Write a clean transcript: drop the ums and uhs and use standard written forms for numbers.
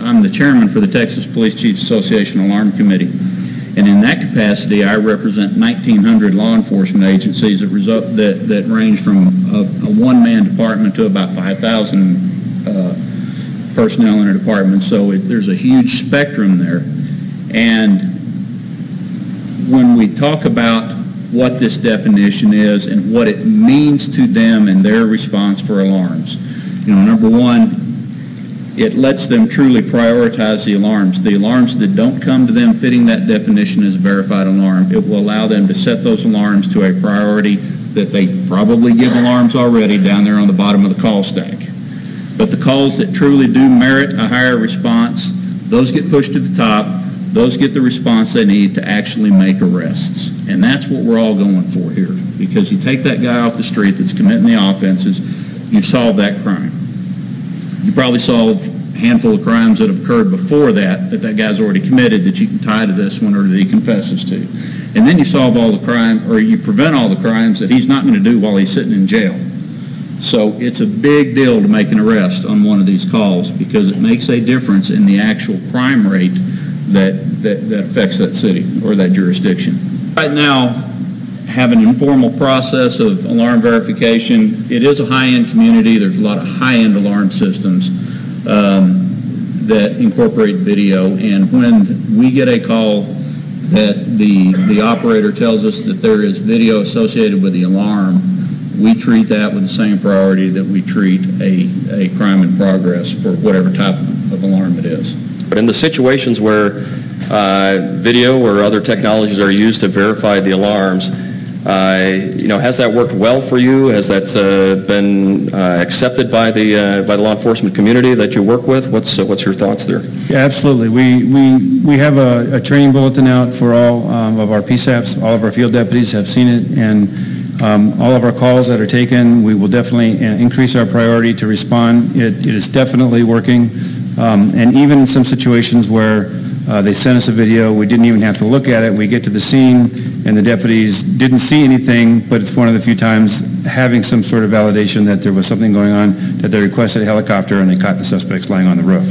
I'm the chairman for the Texas Police Chiefs Association Alarm Committee. And in that capacity, I represent 1,900 law enforcement agencies that range from a one-man department to about 5,000 personnel in a department. So there's a huge spectrum there. And when we talk about what this definition is and what it means to them and their response for alarms, number one, it lets them truly prioritize the alarms. The alarms that don't come to them fitting that definition as a verified alarm, it will allow them to set those alarms to a priority that they probably give alarms already down there on the bottom of the call stack. But the calls that truly do merit a higher response, those get pushed to the top. Those get the response they need to actually make arrests. And that's what we're all going for here. Because you take that guy off the street that's committing the offenses, you've solved that crime. You probably solved a handful of crimes that have occurred before that guy's already committed that you can tie to this one or that he confesses to. And then you solve all the crime, or you prevent all the crimes that he's not going to do while he's sitting in jail. So it's a big deal to make an arrest on one of these calls because it makes a difference in the actual crime rate that affects that city or that jurisdiction. Right now, have an informal process of alarm verification. It is a high-end community. There's a lot of high-end alarm systems that incorporate video, and when we get a call that the operator tells us that there is video associated with the alarm, we treat that with the same priority that we treat a crime in progress for whatever type of alarm it is. But in the situations where video or other technologies are used to verify the alarms, has that worked well for you? Has that been accepted by the law enforcement community that you work with? What's your thoughts there? Yeah, absolutely. We have a training bulletin out for all of our PSAPs. All of our field deputies have seen it, and all of our calls that are taken, we will definitely increase our priority to respond. It is definitely working. And even in some situations where they sent us a video, we didn't even have to look at it. We get to the scene and the deputies didn't see anything, but it's one of the few times having some sort of validation that there was something going on that they requested a helicopter and they caught the suspects lying on the roof.